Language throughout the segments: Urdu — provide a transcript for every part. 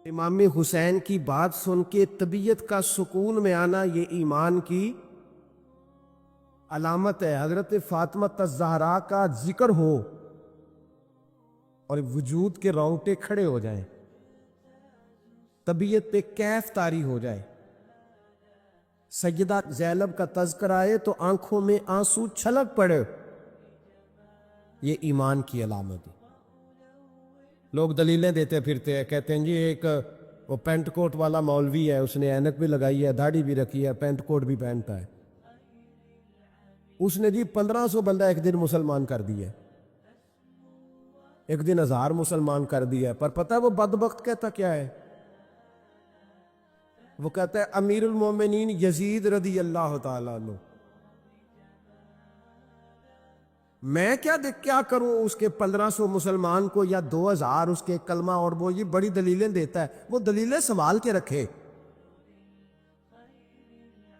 امام حسین کی بات سن کے طبیعت کا سکون میں آنا یہ ایمان کی علامت ہے۔ حضرت فاطمہ الزہرا کا ذکر ہو اور وجود کے رونگٹے کھڑے ہو جائیں، طبیعت پہ کیف طاری ہو جائے، سیدہ زینب کا تذکرہ آئے تو آنکھوں میں آنسو چھلک پڑے، یہ ایمان کی علامت ہے۔ لوگ دلیلیں دیتے پھرتے ہیں، کہتے ہیں جی ایک وہ پینٹ کوٹ والا مولوی ہے، اس نے اینک بھی لگائی ہے، داڑھی بھی رکھی ہے، پینٹ کوٹ بھی پہنتا ہے، اس نے جی 1500 بندہ ایک دن مسلمان کر دیا، ایک دن 1000 مسلمان کر دیا، پر پتہ ہے وہ بدبخت کہتا کیا ہے؟ وہ کہتا ہے امیر المومنین یزید رضی اللہ تعالیٰ عنہ، میں کیا کروں اس کے 1500 مسلمان کو یا 2000 اس کے کلمہ، اور وہ یہ بڑی دلیلیں دیتا ہے، وہ دلیلیں سنبھال کے رکھے،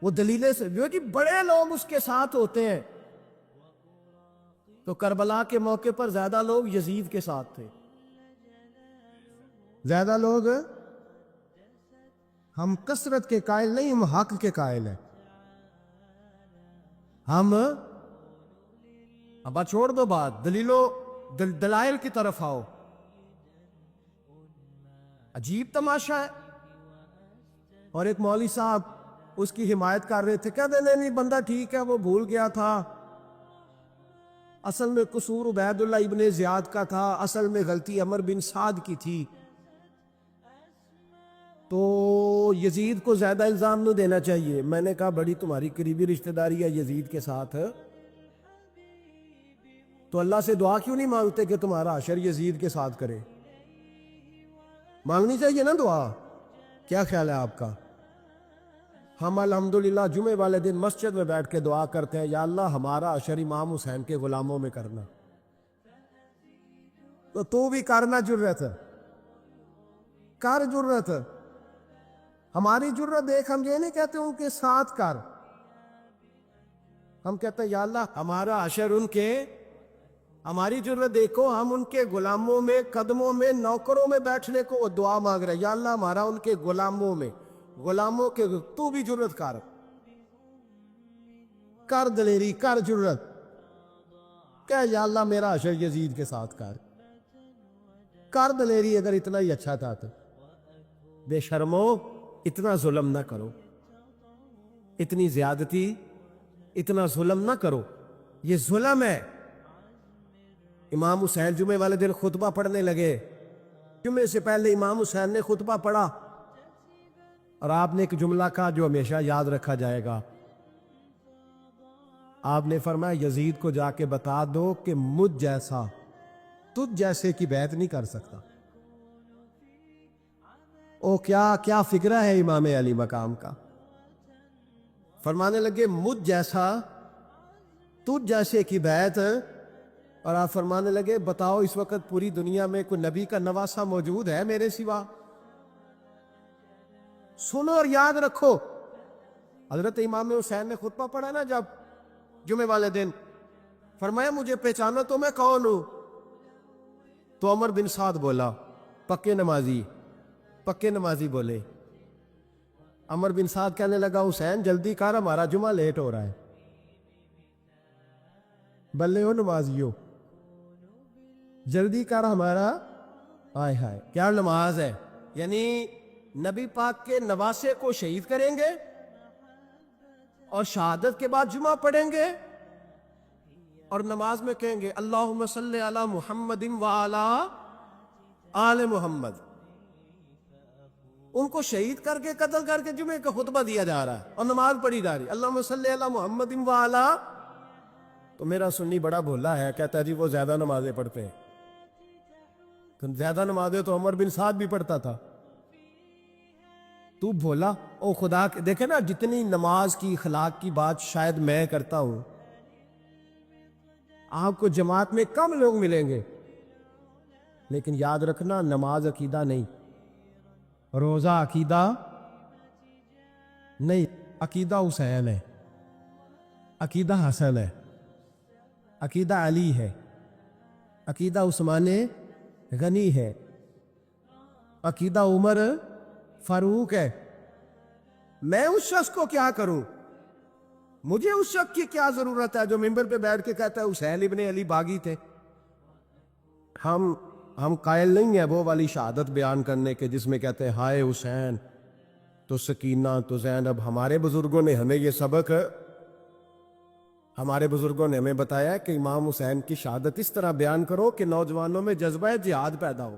وہ دلیلیں سے جو جی بڑے لوگ اس کے ساتھ ہوتے ہیں، تو کربلا کے موقع پر زیادہ لوگ یزید کے ساتھ تھے، زیادہ لوگ، ہم کثرت کے قائل نہیں، ہم حق کے قائل ہیں، ہم اب چھوڑ دو بات، دلائل کی طرف آؤ۔ عجیب تماشا ہے، اور ایک مولوی صاحب اس کی حمایت کر رہے تھے، کہتے نہیں بندہ ٹھیک ہے، وہ بھول گیا تھا، اصل میں قصور عبید اللہ ابن زیاد کا تھا، اصل میں غلطی عمر بن سعد کی تھی، تو یزید کو زیادہ الزام نہ دینا چاہیے۔ میں نے کہا بڑی تمہاری قریبی رشتہ داری ہے یزید کے ساتھ، تو اللہ سے دعا کیوں نہیں مانگتے کہ تمہارا حشر یزید کے ساتھ کرے؟ مانگنی چاہیے نا دعا، کیا خیال ہے آپ کا؟ ہم الحمدللہ جمعے والے دن مسجد میں بیٹھ کے دعا کرتے ہیں، یا اللہ ہمارا حشر امام حسین کے غلاموں میں کرنا، تو بھی کرنا جرت کر، جرت ہماری جرت دیکھ، ہم یہ نہیں کہتے ان کے ساتھ کر، ہم کہتے ہیں یا اللہ ہمارا حشر ان کے، ہماری جرت دیکھو، ہم ان کے غلاموں میں، قدموں میں، نوکروں میں بیٹھنے کو دعا مانگ رہے ہیں، یا اللہ ہمارا ان کے غلاموں میں، غلاموں کے، تو بھی جرت کر دلیری، کر جرت، کہ یا اللہ میرا حشر یزید کے ساتھ کر دلیری، اگر اتنا ہی اچھا تھا تو۔ بے شرمو، اتنا ظلم نہ کرو، اتنی زیادتی، اتنا ظلم نہ کرو، یہ ظلم ہے۔ امام حسین جمعے والے دن خطبہ پڑھنے لگے، جمعے سے پہلے امام حسین نے خطبہ پڑھا، اور آپ نے ایک جملہ کہا جو ہمیشہ یاد رکھا جائے گا، آپ نے فرمایا یزید کو جا کے بتا دو کہ مجھ جیسا تجھ جیسے کی بیعت نہیں کر سکتا۔ او کیا فکرہ ہے امام علی مقام کا، فرمانے لگے مجھ جیسا تجھ جیسے کی بیعت، اور آپ فرمانے لگے بتاؤ اس وقت پوری دنیا میں کوئی نبی کا نواسہ موجود ہے میرے سوا؟ سنو اور یاد رکھو، حضرت امام حسین نے خطبہ پڑھا نا جب جمعے والے دن، فرمایا مجھے پہچانا تو میں کون ہوں؟ تو عمر بن سعد بولا، پکے نمازی بولے۔ عمر بن سعد کہنے لگا حسین جلدی کر، ہمارا جمعہ لیٹ ہو رہا ہے۔ بلے ہو نمازیو، جلدی کر ہمارا، ہائے ہائے کیا نماز ہے، یعنی نبی پاک کے نواسے کو شہید کریں گے اور شہادت کے بعد جمعہ پڑھیں گے، اور نماز میں کہیں گے اللہم صلی علی محمد وعلی آل محمد، ان کو شہید کر کے قتل کر کے جمعے کا خطبہ دیا جا رہا ہے اور نماز پڑھی جا رہی ہے اللہم صلی علی محمد وعلی۔ تو میرا سنی بڑا بھولا ہے، کہتا ہے جی وہ زیادہ نمازیں پڑھتے ہیں، تو زیادہ نمازیں تو عمر بن سعد بھی پڑھتا تھا، تو بھولا او خدا کے، دیکھیں نا جتنی نماز کی اخلاق کی بات شاید میں کرتا ہوں، آپ کو جماعت میں کم لوگ ملیں گے، لیکن یاد رکھنا نماز عقیدہ نہیں، روزہ عقیدہ نہیں، عقیدہ حسین ہے، عقیدہ حسن ہے، عقیدہ علی ہے، عقیدہ عثمان غنی ہے، عقیدہ عمر فاروق ہے. میں اس شخص کو کیا کروں؟ مجھے اس شخص کی کیا ضرورت ہے جو ممبر پہ بیٹھ کے کہتا ہے حسین ابن علی باغی تھے. ہم قائل نہیں ہیں وہ والی شہادت بیان کرنے کے جس میں کہتے ہیں ہائے حسین تو سکینہ تو زینب. ہمارے بزرگوں نے ہمیں یہ سبق، ہمارے بزرگوں نے ہمیں بتایا کہ امام حسین کی شہادت اس طرح بیان کرو کہ نوجوانوں میں جذبہ جہاد پیدا ہو،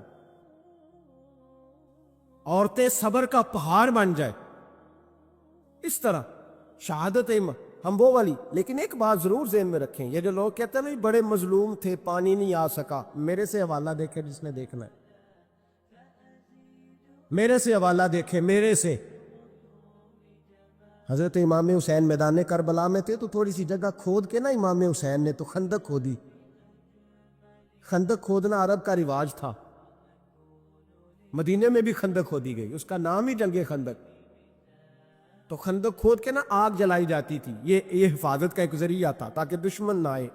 عورتیں صبر کا پہاڑ بن جائے. اس طرح شہادت ہم وہ والی. لیکن ایک بات ضرور ذہن میں رکھیں، یہ جو لوگ کہتے ہیں بڑے مظلوم تھے پانی نہیں آ سکا، میرے سے حوالہ دیکھے جس نے دیکھنا ہے، میرے سے حوالہ دیکھے. میرے سے حضرت امام حسین میدان کربلا میں تھے تو تھوڑی سی جگہ کھود کے نا امام حسین نے تو خندق کھودی. خندق کھودنا عرب کا رواج تھا، مدینے میں بھی خندق کھودی گئی، اس کا نام ہی جنگ خندق. تو خندق کھود کے نا آگ جلائی جاتی تھی، یہ حفاظت کا ایک ذریعہ تھا تاکہ دشمن نہ آئے.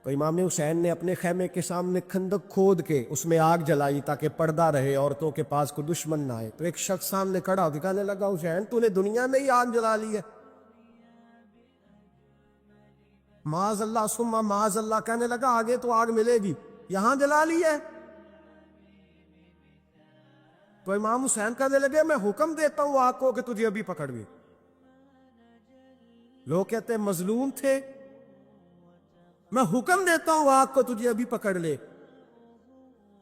تو امام حسین نے اپنے خیمے کے سامنے خندق کھود کے اس میں آگ جلائی تاکہ پردہ رہے، عورتوں کے پاس کوئی دشمن نہ آئے. تو ایک شخص سامنے کھڑا ہو کہنے لگا حسین تو نے دنیا میں ہی آگ جلا لی ہے. معاذ اللہ ثم معاذ اللہ. کہنے لگا آگے تو آگ ملے گی، یہاں جلا لی ہے. تو امام حسین کہنے لگے میں حکم دیتا ہوں آگ کو کہ تجھے ابھی پکڑ گئی. لوگ کہتے ہیں مظلوم تھے، میں حکم دیتا ہوں آگ کو تجھے ابھی پکڑ لے.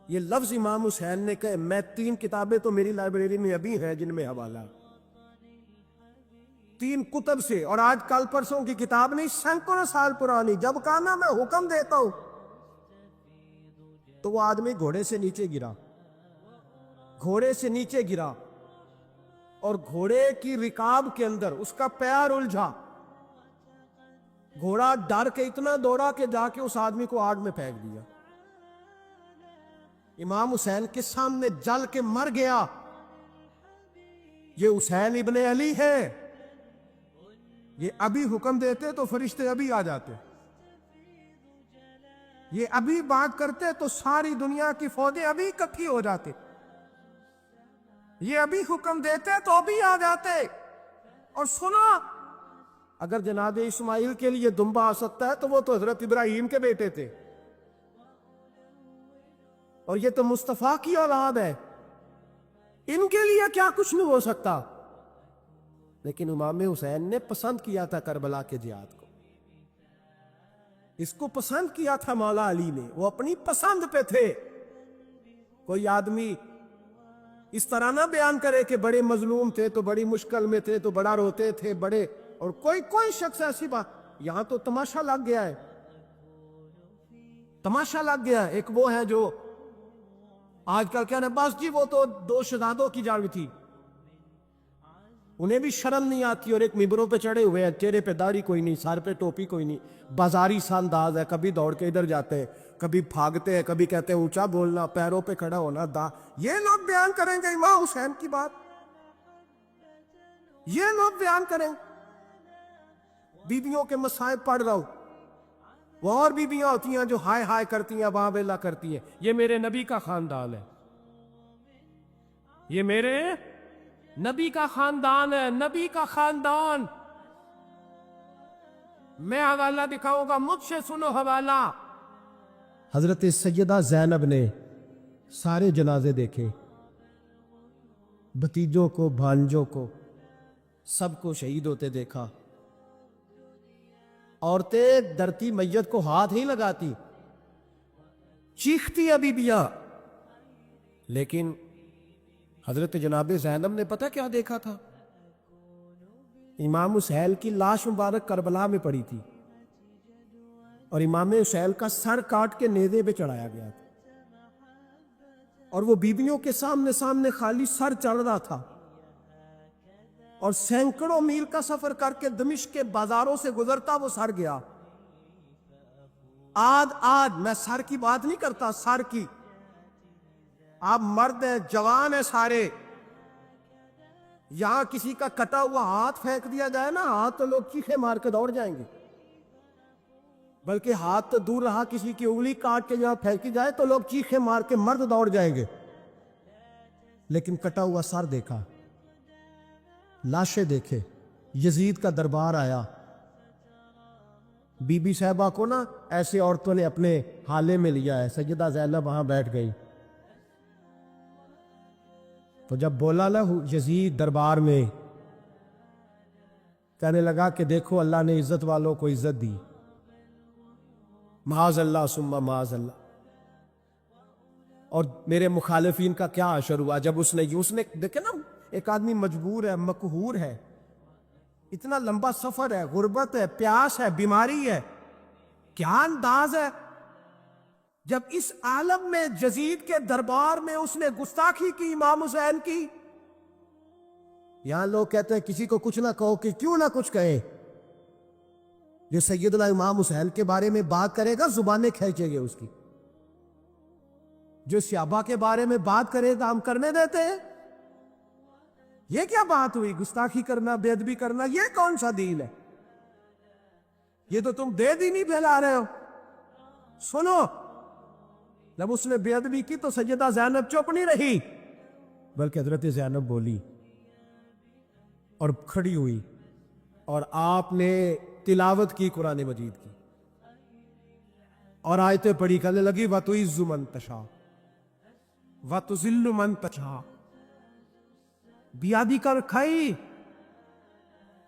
یہ لفظ امام حسین نے کہے. میں 3 کتابیں تو میری لائبریری میں ابھی ہیں جن میں حوالہ 3 کتب سے، اور آج کل پرسوں کی کتاب نہیں، سینکڑوں سال پرانی. جب کہا نا میں حکم دیتا ہوں تو وہ آدمی گھوڑے سے نیچے گرا، گھوڑے سے نیچے گرا اور گھوڑے کی رکاب کے اندر اس کا پیر الجھا. گھوڑا ڈر کے اتنا دوڑا کہ جا کے اس آدمی کو آگ میں پھینک دیا. امام حسین کے سامنے جل کے مر گیا. یہ حسین ابن علی ہے، یہ ابھی حکم دیتے تو فرشتے ابھی آ جاتے، یہ ابھی بات کرتے تو ساری دنیا کی فوجیں ابھی اکٹھی ہو جاتے، یہ ابھی حکم دیتے تو ابھی آ جاتے. اور سنا، اگر جناب اسماعیل کے لیے دمبا آ سکتا ہے تو وہ تو حضرت ابراہیم کے بیٹے تھے، اور یہ تو مصطفیٰ کی اولاد ہے، ان کے لیے کیا کچھ نہیں ہو سکتا. لیکن امام حسین نے پسند کیا تھا کربلا کے جہاد کو، اس کو پسند کیا تھا مولا علی نے، وہ اپنی پسند پہ تھے. کوئی آدمی اس طرح نہ بیان کرے کہ بڑے مظلوم تھے تو بڑی مشکل میں تھے تو بڑا روتے تھے بڑے، اور کوئی شخص ایسی بات. یہاں تو تماشا لگ گیا ہے، تماشا لگ گیا ہے. ایک وہ ہے جو آج کل کہنا بس جی وہ تو 2 شہزادوں کی جنگ تھی، انہیں بھی شرم نہیں آتی، اور ایک ممبروں پہ چڑھے ہوئے ہیں، چہرے پہ داڑھی کوئی نہیں، سر پہ ٹوپی کوئی نہیں، بازاری سا انداز ہے، کبھی دوڑ کے ادھر جاتے ہیں، کبھی بھاگتے ہیں، کبھی کہتے ہیں اونچا بولنا، پیروں پہ کھڑا ہونا. یہ لوگ بیان کریں گے امام حسین کی بات، یہ لوگ بیان کریں. بیویوں کے مصائب پڑھ رہا ہوں، وہ اور بیویاں ہوتی ہیں جو ہائے ہائے کرتی ہیں، واہ ویلا کرتی ہیں. یہ میرے نبی کا خاندان ہے، یہ میرے نبی کا خاندان ہے، نبی کا خاندان. میں حوالہ دکھاؤں گا، مجھ سے سنو حوالہ. حضرت سیدہ زینب نے سارے جنازے دیکھے، بھتیجوں کو، بھانجوں کو، سب کو شہید ہوتے دیکھا. عورتیں ڈرتی میت کو ہاتھ ہی لگاتی، چیختی ابھی بیا. لیکن حضرت جناب زینب نے پتہ کیا دیکھا تھا؟ امام حسین کی لاش مبارک کربلا میں پڑی تھی، اور امام حسین کا سر کاٹ کے نیزے پہ چڑھایا گیا تھا، اور وہ بیویوں کے سامنے خالی سر چل رہا تھا، اور سینکڑوں میل کا سفر کر کے دمشق کے بازاروں سے گزرتا وہ سر گیا. آد میں سر کی بات نہیں کرتا، سر کی. آپ مرد ہیں، جوان ہیں سارے، یہاں کسی کا کٹا ہوا ہاتھ پھینک دیا جائے نا، ہاتھ تو لوگ چیخے مار کے دوڑ جائیں گے، بلکہ ہاتھ تو دور رہا، کسی کی انگلی کاٹ کے جہاں پھینکی جائے تو لوگ چیخے مار کے مرد دوڑ جائیں گے. لیکن کٹا ہوا سر دیکھا، لاشیں دیکھے، یزید کا دربار آیا، بی بی صاحبہ کو نا ایسے عورتوں نے اپنے حالے میں لیا ہے، سیدہ زینب وہاں بیٹھ گئی، تو جب بولا نا یزید دربار میں، کہنے لگا کہ دیکھو اللہ نے عزت والوں کو عزت دی، معاذ اللہ ثم معاذ اللہ، اور میرے مخالفین کا کیا حشر ہوا جب اس نے دیکھے نا، ایک آدمی مجبور ہے، مقہور ہے، اتنا لمبا سفر ہے، غربت ہے، پیاس ہے، بیماری ہے، کیا انداز ہے، جب اس عالم میں یزید کے دربار میں اس نے گستاخی کی امام حسین کی۔ یہاں لوگ کہتے ہیں کسی کو کچھ نہ کہو، کہ کیوں نہ کچھ کہے، جو سیدنا امام حسین کے بارے میں بات کرے گا زبانیں کھینچیں گے اس کی، جو صحابہ کے بارے میں بات کرے گا ہم کرنے دیتے ہیں؟ یہ کیا بات ہوئی؟ گستاخی کرنا، بے ادبی کرنا، یہ کون سا دین ہے؟ یہ تو تم بے دینی پھیلا رہے ہو۔ سنو، جب اس نے بے ادبی کی تو سیدہ زینب چپ نہیں رہی، بلکہ حضرت زینب بولی اور کھڑی ہوئی، اور آپ نے تلاوت کی قرآن مجید کی، اور آیتیں پڑھی، کہنے لگی وَتُعِزُّ مَن تَشَاءُ وَتُذِلُّ مَن تَشَاءُ، بیادی کر کھائی،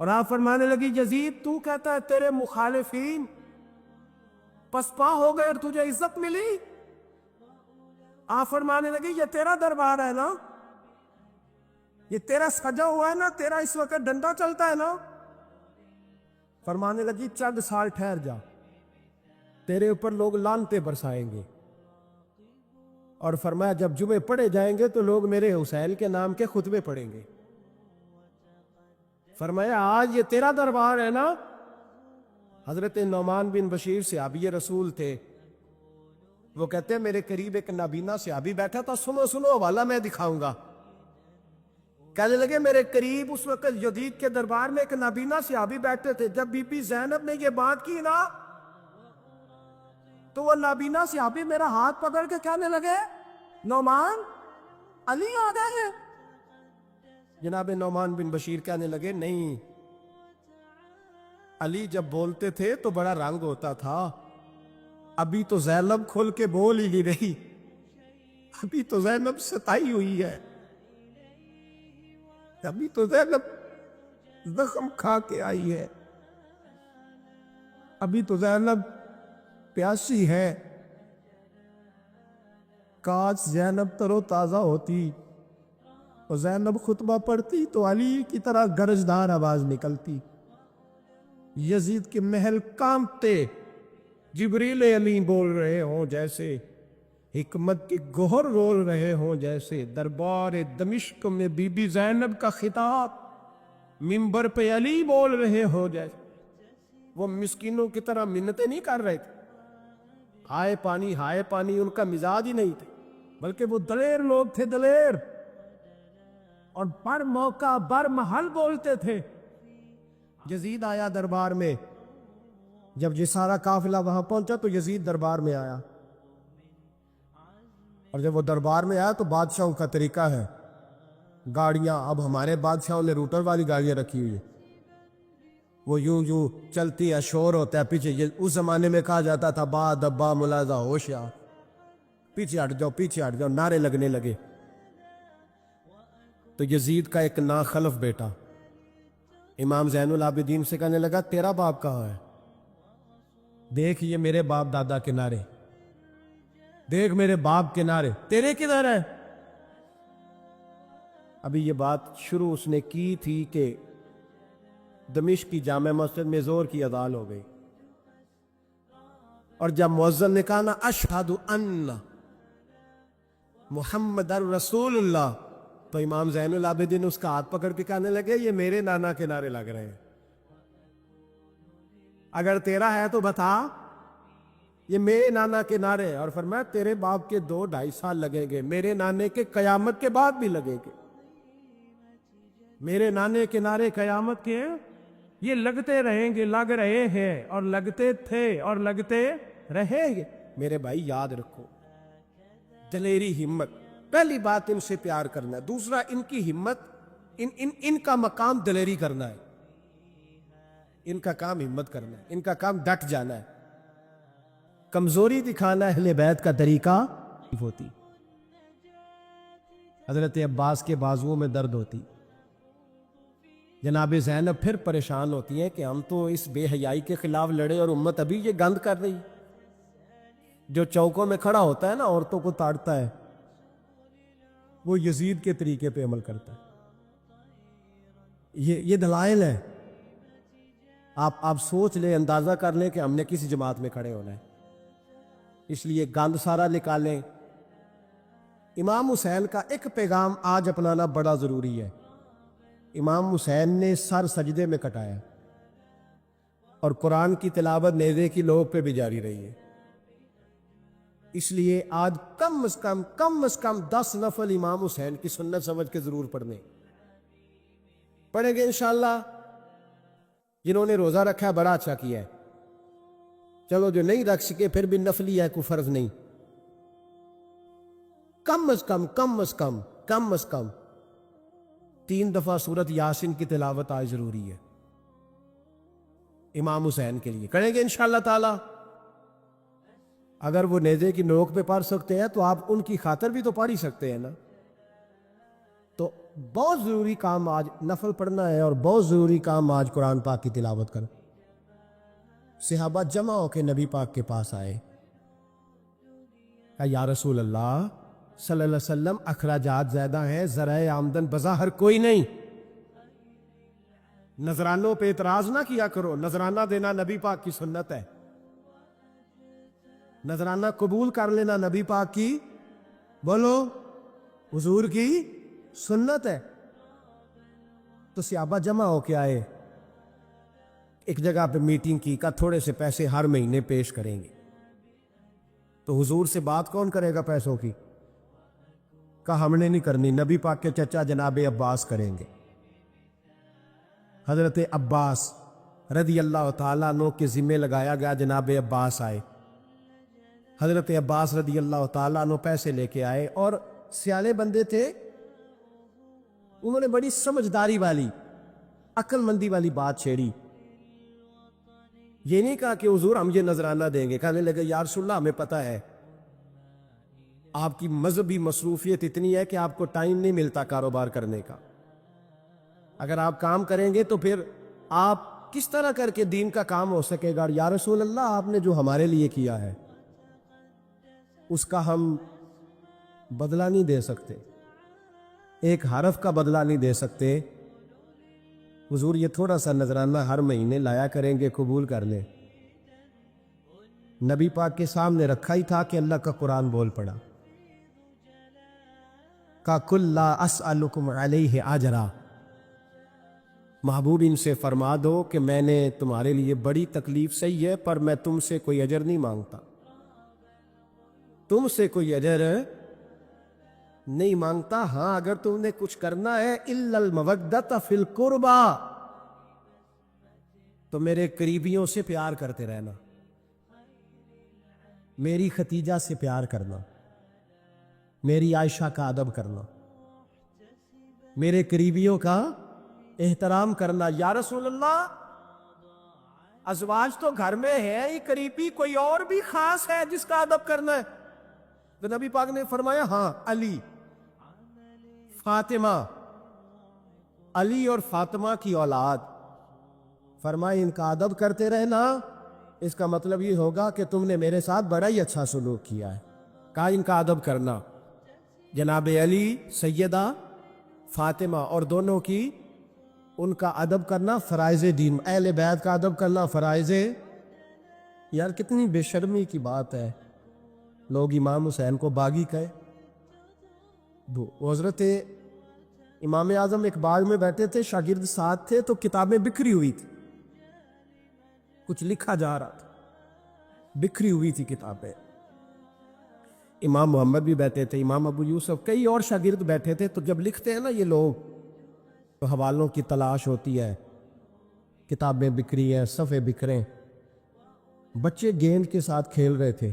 اور آپ فرمانے لگی یزید تو کہتا ہے تیرے مخالفین پسپا ہو گئے اور تجھے عزت ملی؟ آپ فرمانے لگی یہ تیرا دربار ہے نا، یہ تیرا سجا ہوا ہے نا، تیرا اس وقت ڈنڈا چلتا ہے نا؟ فرمانے لگی چند سال ٹھہر جا، تیرے اوپر لوگ لعنتیں برسائیں گے، اور فرمایا جب جمعے پڑھے جائیں گے تو لوگ میرے حسین کے نام کے خطبے پڑھیں گے۔ فرمایا آج یہ تیرا دربار ہے نا؟ حضرت نعمان بن بشیر صحابی رسول تھے، وہ کہتے ہیں میرے قریب ایک نابینا صحابی بیٹھا تھا، سنو سنو حوالہ میں دکھاؤں گا، کہنے لگے میرے قریب اس وقت یزید کے دربار میں ایک نابینا صحابی بیٹھے تھے، جب بی بی زینب نے یہ بات کی نا تو وہ نابینا صحابی میرا ہاتھ پکڑ کے کہنے لگے نعمان علی آ گئے ہیں۔ جناب نعمان بن بشیر کہنے لگے نہیں، علی جب بولتے تھے تو بڑا رنگ ہوتا تھا، ابھی تو زینب کھل کے بول ہی نہیں رہی، ابھی تو زینب ستائی ہوئی ہے، ابھی تو زینب زخم کھا کے آئی ہے، ابھی تو زینب پیاسی ہے، کاش زینب تر و تازہ ہوتی اور زینب خطبہ پڑھتی تو علی کی طرح گرجدار آواز نکلتی، یزید کے محل کانپتے، جبریل امین بول رہے ہوں جیسے، حکمت کی گوہر رول رہے ہوں جیسے، دربار دمشق میں بی بی زینب کا خطاب، منبر پہ علی بول رہے ہوں جیسے۔ وہ مسکینوں کی طرح منتیں نہیں کر رہے تھے، ہائے پانی ان کا مزاج ہی نہیں تھے، بلکہ وہ دلیر لوگ تھے، دلیر، اور بر موقع بر محل بولتے تھے۔ یزید آیا دربار میں، جب یہ سارا قافلہ وہاں پہنچا تو یزید دربار میں آیا، اور جب وہ دربار میں آیا تو بادشاہوں کا طریقہ ہے، گاڑیاں، اب ہمارے بادشاہوں نے روٹر والی گاڑیاں رکھی ہوئی ہیں، وہ یوں چلتی ہے، شور ہوتا ہے پیچھے، اس زمانے میں کہا جاتا تھا با دبا ملازہ ہوشیار، پیچھے ہٹ جاؤ، نعرے لگنے لگے۔ تو یزید کا ایک ناخلف بیٹا امام زین العابدین سے کہنے لگا تیرا باپ کہاں ہے؟ دیکھ یہ میرے باپ دادا کے نعرے، دیکھ میرے باپ کے نعرے، تیرے کدھر ہے؟ ابھی یہ بات شروع اس نے کی تھی کہ دمشق کی جامع مسجد میں زور کی اذان ہو گئی، اور جب مؤذن نے کہا نا اشہد ان محمد رسول اللہ، تو امام زین العابدین اس کا ہاتھ پکڑ کے کہنے لگے یہ میرے نانا کے نعرے لگ رہے ہیں، اگر تیرا ہے تو بتا، یہ میرے نانا کے نعرے، اور فرمایا تیرے باپ کے 2-2.5 سال لگیں گے، میرے نانے کے قیامت کے بعد بھی لگیں گے، میرے نانے کے نعرے قیامت کے یہ لگتے رہیں گے، لگ رہے ہیں اور لگتے تھے اور لگتے رہیں گے۔ میرے بھائی یاد رکھو، دلیری، ہمت، پہلی بات ان سے پیار کرنا ہے، دوسرا ان کی ہمت، ان کا مقام دلیری کرنا ہے، ان کا کام ہمت کرنا ہے، ان کا کام ڈٹ جانا ہے۔ کمزوری دکھانا اہل بیت کا طریقہ ہوتی، حضرت عباس کے بازوؤں میں درد ہوتی، جناب زینب پھر پریشان ہوتی ہیں کہ ہم تو اس بے حیائی کے خلاف لڑے اور امت ابھی یہ گند کر رہی۔ جو چوکوں میں کھڑا ہوتا ہے نا، عورتوں کو تاڑتا ہے، وہ یزید کے طریقے پہ عمل کرتا ہے۔ یہ دلائل ہے، آپ سوچ لیں، اندازہ کر لیں کہ ہم نے کس جماعت میں کھڑے ہونا ہے۔ اس لیے گند سارا نکالیں۔ امام حسین کا ایک پیغام آج اپنانا بڑا ضروری ہے۔ امام حسین نے سر سجدے میں کٹایا اور قرآن کی تلاوت نیزے کی لوگ پہ بھی جاری رہی ہے۔ اس لیے آج کم از کم 10 نفل امام حسین کی سنت سمجھ کے ضرور پڑھیں گے انشاءاللہ۔ جنہوں نے روزہ رکھا ہے بڑا اچھا کیا ہے، چلو جو نہیں رکھ سکے پھر بھی نفلی ہے، کوئی فرض نہیں۔ کم از کم 3 دفعہ سورت یاسین کی تلاوت آج ضروری ہے امام حسین کے لیے، کریں گے انشاءاللہ تعالی۔ اگر وہ نیزے کی نوک پہ پڑھ سکتے ہیں تو آپ ان کی خاطر بھی تو پڑھ ہی سکتے ہیں نا۔ تو بہت ضروری کام آج نفل پڑھنا ہے، اور بہت ضروری کام آج قرآن پاک کی تلاوت کرنا۔ صحابہ جمع ہو کے نبی پاک کے پاس آئے، کہا یا رسول اللہ صلی اللہ علیہ وسلم، اخراجات زیادہ ہیں، ذرائع آمدن بظاہر کوئی نہیں، نذرانوں پہ اعتراض نہ کیا کرو، نذرانہ دینا نبی پاک کی سنت ہے، نذرانہ قبول کر لینا نبی پاک کی، بولو، حضور کی سنت ہے۔ تو صحابہ جمع ہو کے آئے، ایک جگہ پہ میٹنگ کی، کہا تھوڑے سے پیسے ہر مہینے پیش کریں گے۔ تو حضور سے بات کون کرے گا پیسوں کی؟ کہا ہم نے نہیں کرنی، نبی پاک کے چچا جناب عباس کریں گے۔ حضرت عباس رضی اللہ تعالیٰ عنہ کے ذمہ لگایا گیا، جناب عباس آئے، حضرت عباس رضی اللہ تعالیٰ عنہ پیسے لے کے آئے، اور سیانے بندے تھے، انہوں نے بڑی سمجھداری والی، عقل مندی والی بات چھیڑی۔ یہ نہیں کہا کہ حضور ہم یہ نذرانہ دیں گے، کہنے لگے یا رسول اللہ ہمیں پتہ ہے آپ کی مذہبی مصروفیت اتنی ہے کہ آپ کو ٹائم نہیں ملتا کاروبار کرنے کا، اگر آپ کام کریں گے تو پھر آپ کس طرح کر کے دین کا کام ہو سکے گا؟ یا رسول اللہ آپ نے جو ہمارے لیے کیا ہے اس کا ہم بدلہ نہیں دے سکتے، ایک حرف کا بدلہ نہیں دے سکتے، حضور یہ تھوڑا سا نذرانہ ہر مہینے لایا کریں گے، قبول کر لیں۔ نبی پاک کے سامنے رکھا ہی تھا کہ اللہ کا قرآن بول پڑا، کا کل لا اسألکم علیہ اجرا، محبوب ان سے فرما دو کہ میں نے تمہارے لیے بڑی تکلیف سہی ہے، پر میں تم سے کوئی اجر نہیں مانگتا، تم سے کوئی اجر نہیں مانگتا، ہاں اگر تم نے کچھ کرنا ہے الا المودۃ فی القربى، تو میرے قریبیوں سے پیار کرتے رہنا، میری ختیجہ سے پیار کرنا، میری عائشہ کا ادب کرنا، میرے قریبیوں کا احترام کرنا۔ یا رسول اللہ ازواج تو گھر میں ہے ہی، قریبی کوئی اور بھی خاص ہے جس کا ادب کرنا ہے؟ تو نبی پاک نے فرمایا ہاں، علی، فاطمہ، علی اور فاطمہ کی اولاد، فرمائے ان کا ادب کرتے رہنا، اس کا مطلب یہ ہوگا کہ تم نے میرے ساتھ بڑا ہی اچھا سلوک کیا ہے، کہا ان کا ادب کرنا، جناب علی، سیدہ فاطمہ اور دونوں کی، ان کا ادب کرنا فرائض دین، اہل بیت کا ادب کرنا فرائض۔ یار کتنی بے شرمی کی بات ہے، لوگ امام حسین کو باغی کہے۔ حضرت امام اعظم ایک باغ میں بیٹھے تھے، شاگرد ساتھ تھے، تو کتابیں بکھری ہوئی تھی، کچھ لکھا جا رہا تھا، بکھری ہوئی تھی کتابیں۔ امام محمد بھی بیٹھے تھے، امام ابو یوسف، کئی اور شاگرد بیٹھے تھے، تو جب لکھتے ہیں نا یہ لوگ تو حوالوں کی تلاش ہوتی ہے، کتابیں بکھری ہیں، صفحے بکھرے، بچے گیند کے ساتھ کھیل رہے تھے،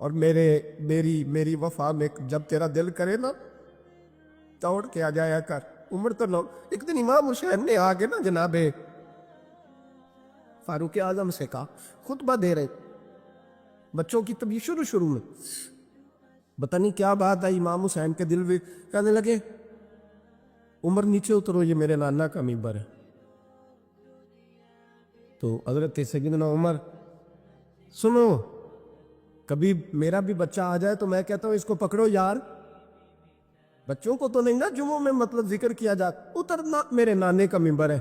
اور میری وفا میں جب تیرا دل کرے نا دوڑ کے آ جایا کر. عمر تو لوگ ایک دن امام حسین نے آگے نا جناب فاروق اعظم سے کہا, خطبہ دے رہے بچوں کی طبیعت شروع میں, پتہ نہیں کیا بات ہے, امام حسین کے دل میں کہنے لگے عمر نیچے اترو, یہ میرے نانا کا ممبر ہے. تو حضرت سیدنا عمر, سنو کبھی میرا بھی بچہ آ جائے تو میں کہتا ہوں اس کو پکڑو یار, بچوں کو تو نہیں نا جمعوں میں مطلب ذکر کیا جاتا, اترنا میرے نانے کا ممبر ہے.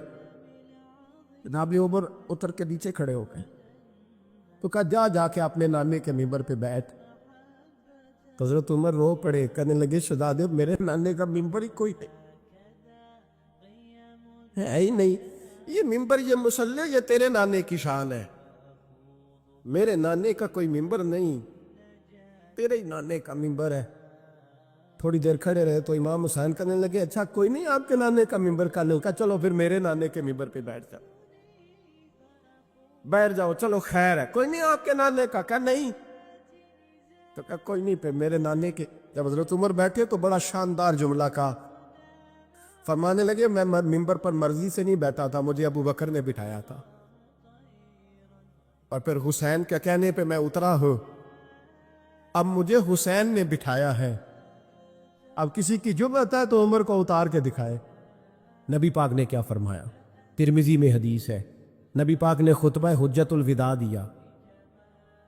جناب عمر اتر کے نیچے کھڑے ہو گئے تو کہا جا کے اپنے نانے کے ممبر پہ بیٹھ. حضرت عمر رو پڑے, کہنے لگے شہزادے میرے نانے کا ممبر ہی کوئی نہیں ہے ہی نہیں, یہ ممبر یہ مصلی یہ تیرے نانے کی شان ہے, میرے نانے کا کوئی ممبر نہیں, تیرے ہی نانے کا ممبر ہے. تھوڑی دیر کھڑے رہے تو امام حسین کہنے لگے اچھا کوئی نہیں آپ کے نانے کا ممبر کا لو, کہا چلو پھر میرے نانے کے ممبر پہ بیٹھ جاؤ چلو خیر ہے, کوئی نہیں آپ کے نانے کا, کہا نہیں, تو کہا کوئی نہیں پھر میرے نانے کے. جب حضرت عمر بیٹھے تو بڑا شاندار جملہ کہا, فرمانے لگے میں ممبر پر مرضی سے نہیں بیٹھا تھا, مجھے ابو بکر نے بٹھایا تھا, اور پھر حسین کے کہنے پہ میں اترا ہوں, اب مجھے حسین نے بٹھایا ہے, اب کسی کی جرأت ہے تو عمر کو اتار کے دکھائے. نبی پاک نے کیا فرمایا, ترمذی میں حدیث ہے, نبی پاک نے خطبہ حجت الوداع دیا.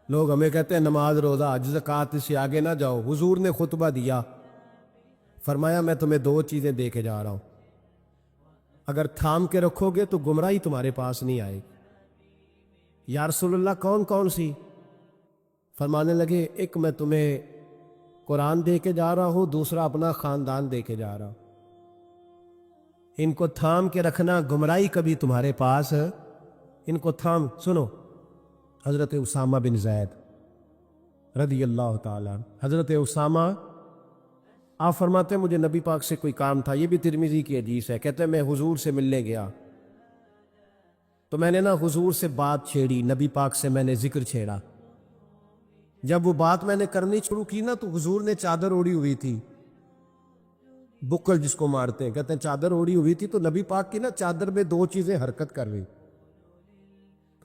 لوگ ہمیں کہتے ہیں نماز روزہ حج زکوٰۃ سے آگے نہ جاؤ, حضور نے خطبہ دیا, فرمایا میں تمہیں دو چیزیں دے کے جا رہا ہوں, اگر تھام کے رکھو گے تو گمراہی تمہارے پاس نہیں آئے. یا رسول اللہ کون کون سی؟ فرمانے لگے ایک میں تمہیں قرآن دے کے جا رہا ہوں, دوسرا اپنا خاندان دے کے جا رہا ہوں, ان کو تھام کے رکھنا, گمراہی کبھی تمہارے پاس ان کو تھام. سنو حضرت اسامہ بن زید رضی اللہ تعالیٰ, حضرت اسامہ آپ فرماتے ہیں مجھے نبی پاک سے کوئی کام تھا, یہ بھی ترمذی کی حدیث ہے, کہتے ہیں میں حضور سے ملنے گیا تو میں نے نا حضور سے بات چھیڑی, نبی پاک سے میں نے ذکر چھیڑا. جب وہ بات میں نے کرنی شروع کی نا تو حضور نے چادر اوڑی ہوئی تھی, بکل جس کو مارتے ہیں, کہتے ہیں چادر اوڑی ہوئی تھی, تو نبی پاک کی نا چادر میں دو چیزیں حرکت کر رہی.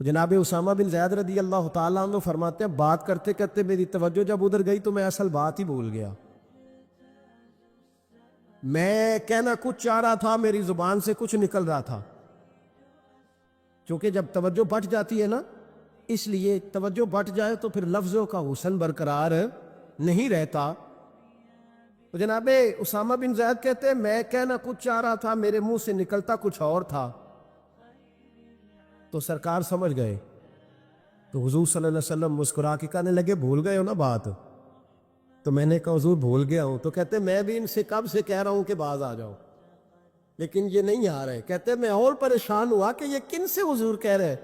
تو جناب اسامہ بن زید رضی اللہ تعالیٰ عنہ فرماتے ہیں بات کرتے کرتے میری توجہ جب ادھر گئی تو میں اصل بات ہی بھول گیا. میں کہنا کچھ چاہ رہا تھا, میری زبان سے کچھ نکل رہا تھا, کیونکہ جب توجہ بٹ جاتی ہے نا, اس لیے توجہ بٹ جائے تو پھر لفظوں کا حسن برقرار نہیں رہتا. تو جناب اسامہ بن زید کہتے ہیں میں کہنا کچھ چاہ رہا تھا, میرے منہ سے نکلتا کچھ اور تھا. تو سرکار سمجھ گئے, تو حضور صلی اللہ علیہ وسلم مسکرا کے کہنے لگے بھول گئے ہو نا بات؟ تو میں نے کہا حضور بھول گیا ہوں. تو کہتے میں بھی ان سے کب سے کہہ رہا ہوں کہ باز آ جاؤ, لیکن یہ نہیں آ رہے. کہتے میں اور پریشان ہوا کہ یہ کن سے حضور کہہ رہے.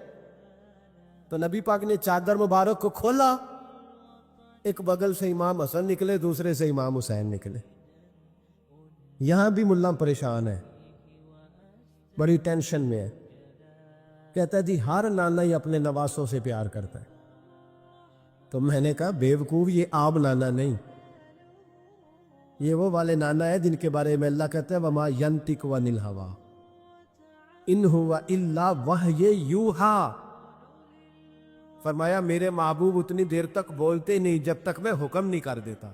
تو نبی پاک نے چادر مبارک کو کھولا, ایک بغل سے امام حسن نکلے, دوسرے سے امام حسین نکلے. یہاں بھی ملا پریشان ہے, بڑی ٹینشن میں ہے. کہتا ہے جی ہر نانا ہی اپنے نواسوں سے پیار کرتا ہے. تو میں نے کہا بیوقوف, یہ عام نانا نہیں, یہ وہ والے نانا ہے جن کے بارے میں اللہ کہتا ہے وما ینطق عن الہویٰ ان ہوا الا وحی یوحیٰ. فرمایا میرے محبوب اتنی دیر تک بولتے نہیں جب تک میں حکم نہیں کر دیتا.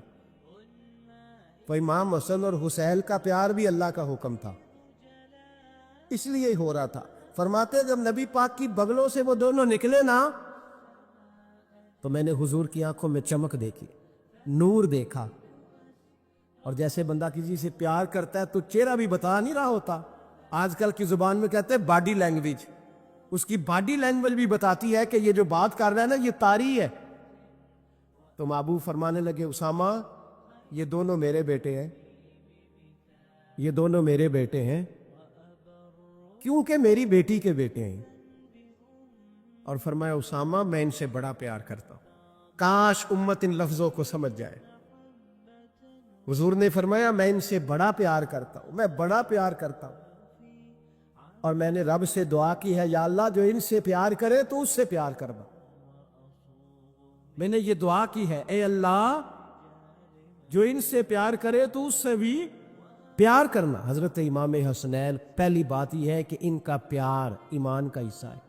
تو امام حسن اور حسین کا پیار بھی اللہ کا حکم تھا, اس لیے ہی ہو رہا تھا. فرماتے جب نبی پاک کی بغلوں سے وہ دونوں نکلے نا تو میں نے حضور کی آنکھوں میں چمک دیکھی, نور دیکھا, اور جیسے بندہ کسی سے پیار کرتا ہے تو چہرہ بھی بتا نہیں رہا ہوتا. آج کل کی زبان میں کہتے ہیں باڈی لینگویج, اس کی باڈی لینگویج بھی بتاتی ہے کہ یہ جو بات کر رہا ہے نا یہ طاری ہے. تو محبوب فرمانے لگے اسامہ یہ دونوں میرے بیٹے ہیں, یہ دونوں میرے بیٹے ہیں کیونکہ میری بیٹی کے بیٹے ہیں. اور فرمایا اسامہ میں ان سے بڑا پیار کرتا ہوں, کاش امت ان لفظوں کو سمجھ جائے. حضور نے فرمایا میں ان سے بڑا پیار کرتا ہوں, میں بڑا پیار کرتا ہوں, اور میں نے رب سے دعا کی ہے یا اللہ جو ان سے پیار کرے تو اس سے پیار کرنا. میں نے یہ دعا کی ہے، اے اللہ جو ان سے پیار کرے تو اس سے بھی پیار کرنا۔ حضرت امام حسنین، پہلی بات یہ ہے کہ ان کا پیار ایمان کا حصہ ہے۔